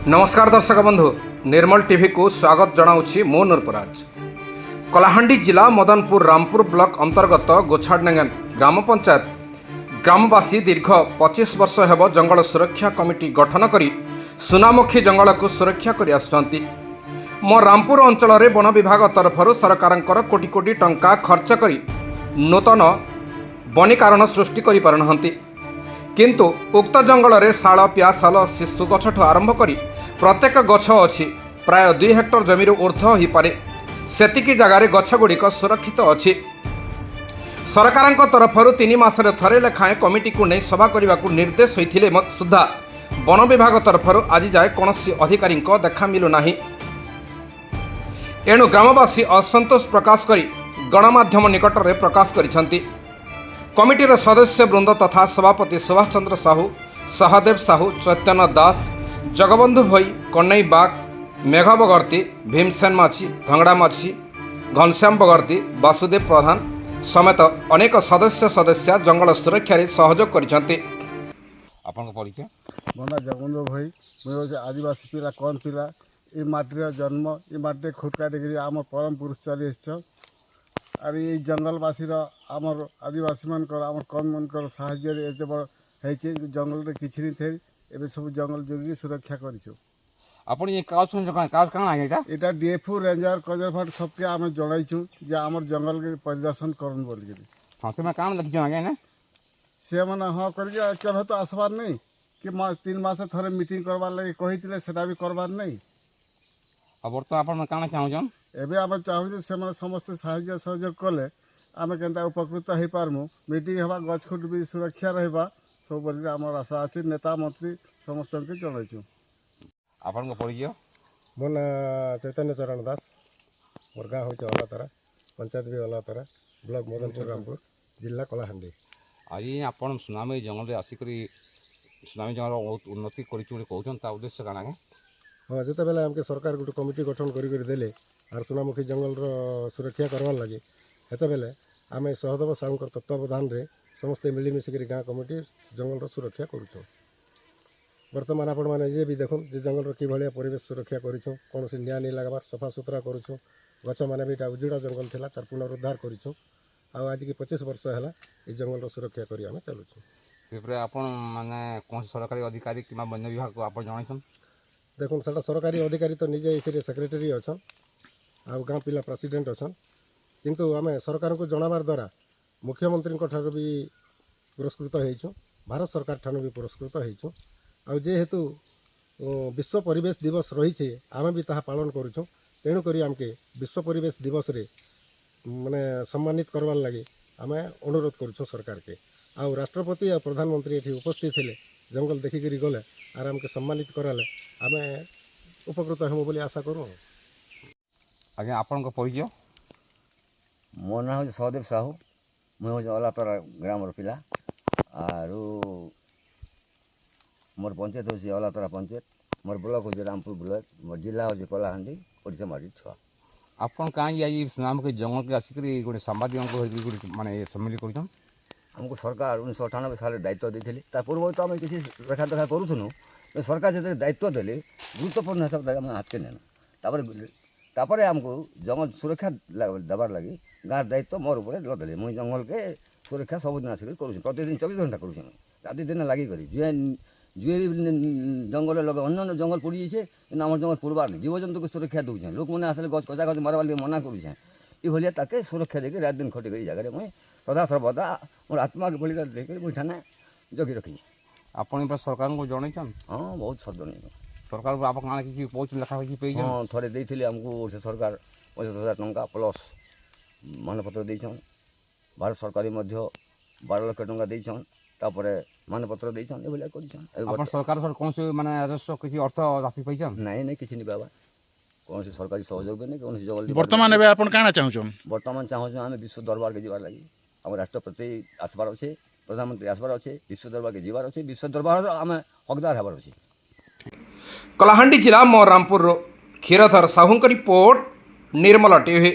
नमस्कार दर्शक बंधु निर्मल टीवी को स्वागत जनाऊँगी मो नूरपराज। कलाहांडी जिला मदनपुर रामपुर ब्लॉक अंतर्गत गोछाडनेंगन ग्राम पंचायत ग्रामवासी दीर्घ 25 वर्ष हेब जंगल सुरक्षा कमिटी गठन करी सुनामुखी जंगल को सुरक्षा करी आसुछंती। मो रामपुर अंचल में वन विभाग तरफ सरकार कोटी कोटी टंका खर्च करी नूतन वनीकरण सृष्टि करि पारनाहंती, किंतु उक्त जंगल में शाल पियासाल शिशु गछठू आरंभ करी प्रत्येक गछ अच्छी प्राय 2 हेक्टर जमीर ऊर्ध्व हो पारे सेतिकी जगार गछगुड़िक सुरक्षित अच्छी। सरकार तरफ 3 मासरे थरे लेखाएं कमिटी को नहीं सभा करने को निर्देश होइथिले सुधा वन विभाग तरफ आज जाए कौन अधिकारी देखा मिलूना। एणु ग्रामवासी असंतोष प्रकाश करी गणमाध्यम निकट में प्रकाश करिसेंती। कमिटीर सदस्य वृंद तथा सभापति सुभाष चंद्र साहू, सहदेव साहू, चैतन्य दास, जगबंधु भई, कन्नई बाग, मेघ बगर्ती, भीमसेन माछी, धंगड़ा माछी, घनश्याम बगर्ती, वासुदेव प्रधान समेत अनेक सदस्य जंगल सुरक्षा रे सहयोग करिसेंती। आपन परिचय बंदा जगबंधु भाई मुझे आदिवासी पिला कौन पिला ये माटी जन्म ये माटी खुटका देखिए आम परम पुरुष चली आर ये जंगलवासी आमर आदिवासी मान कौन मन साहाଯ୍य एते बड़ जंगल किसी नहीं थे एवं सब जंगल जोगी सुरक्षा करूँ। आपन ये कागज कागज कहाँ आगे এটা ডিএফও রেঞ্জার কনজারভেট सबके आम जनाइछू जे आमर जंगल के परिदर्शन करन बोल के। हाँ से मैं काम लग आगे ना से माने हाँ करिए केबे तो आसबार नहीं कि 3 मास थरे मीटिंग करबार लगे कहिथिले सेटा भी करबार नहीं। अब बर्तमान आपन काना चाहूछन एबे आम चाहू से समस्त साहाय्य सहयोग कले आम केन्ता उपकृत हो पारमु। मीटिंग हवा गछखुट भी सुरक्षा रहबा सब बोली आमर आशा अच्छी नेता मंत्री समस्त के जनाइछू। आपन परिचय मो ना चैतन्य चरण दास, मोर गाँव हूँ अलातरा, पंचायत भी अलातरा, ब्लॉक मदनपुर रामपुर, जिला कलाहांडी। आज आपन सुनामी जंगल रे आसिकरी सुनामी जंगल बहुत उन्नति करिछु कहउछन ता उद्देश्य काना के। हाँ जिते बेले हमके सरकार गोटे कमिटी गठन करी देले और सुनामुखी जंगल सुरक्षा करवार लगे हेते बेले आम सहदेव साहू तत्वावधान रे समस्ते मिलमिशिक गाँ कमिटी जंगल सुरक्षा करूँ। बर्तमान आपण मैंने ये भी देखो जे जंगल कि भाया परिवेश सुरक्षा करूँ कौन निआ नहीं लगवार सफा सुतरा करूँ गच मैंने भी उजुड़ा जंगल था तार पुनरुद्धार करूँ आज की 25 वर्ष है ये जंगल सुरक्षा करी आम चलुँ। आपन माने कौन सरकारी अधिकारी कि वन विभाग को आप जन देखो सारा सरकारी अधिकारी तो निजे ये सेक्रेटरी अच्छा आ गाँ पिला प्रेसिडेंट अच्छा किंतु आम सरकार को जनाबार द्वारा मुख्यमंत्री भी पुरस्कृत हो भारत सरकार ठानु भी पुरस्कृत हो आ जेहेतु विश्व परिवेश दिवस रही आम भी ताहा पालन करूँ तेणुक आमके विश्व परिवेश दिवस रे माने सम्मानित करवार लगे आम अनुरोध करूँ सरकार के। आ राष्ट्रपति और प्रधानमंत्री ये उपस्थित थे जंगल देखिकी गले आर आमके सम्मानित कराले आम उपकृत हम बोली आशा करूँ। आज्ञा आपन परिचय मो ना हूँ सहदेव साहू मुझे अलातरा ग्राम पिला आर मोर पंचायत हूँ अलातरा पंचायत मोर ब्लॉक हूँ रामपुर ब्लॉक मोर जिला हूँ कलाहांडी ओडिशा माटी छुआ। आपन कहीं आज सुनामुखी जंगल के आसिकरी गोटे सांबादिक माने सम्मिलित करूछन हमको सरकार 1998 साल दायित्व देते पूर्व तो आम किसी रेखा देखा करूँ सरकार जो दायित्व देले गुरुत्वपूर्ण हिसाब से हाथ के नेना आमको जंगल सुरक्षा देवार लगी गाँव दायित्व मोर ऊपर लदेले मुझे जंगल के सुरक्षा सबुदिन आसिक करूँ प्रतिदिन 24 घंटा करूँ राति दिन लगी जुए जंगल लगे अन्य जंगल पड़ी जाए कि आम जंगल पुरबार नहीं जीव जंतु को सुरक्षा दूचे लोक मैंने आसले गच कचा गच मारवार लगे मना करूँ ये ताके सुरक्षा देकर रात दिन खटी कर जगह मुझे सदा सर्वदा मोर आत्मा के बलिदान देकर मुझे ठाने जगी रखी। आपन सरकार को जनईछन हाँ बहुत सदन सरकार को आप कि बहुत लेखा पे हाँ थे देते आमको सरकार 25,000 टंका प्लस मानपत्र देछन भारत सरकार 12 लाख टंका देछन तापर मानपत्र देछन ए कर सरकार सर कौन से माने राजस्व किसी अर्थ राशि पैछन नहीं नहीं किसी नहीं बाबा कौन सरकारी सहयोग नहीं कौन जंगल वर्तमान एबे आपण काना चाहूछन वर्तमान चाहूँ आम विश्व दरबार के जीवार लगी आम राष्ट्रपति आसबार अच्छे प्रधानमंत्री आसबार अच्छे विश्व दरबार के जीवार अच्छे विश्व दरबार आम हकदार हबार अच्छे। कलाहांडी जिला मो रामपुर क्षीरधर साहू रिपोर्ट निर्मल टीवी।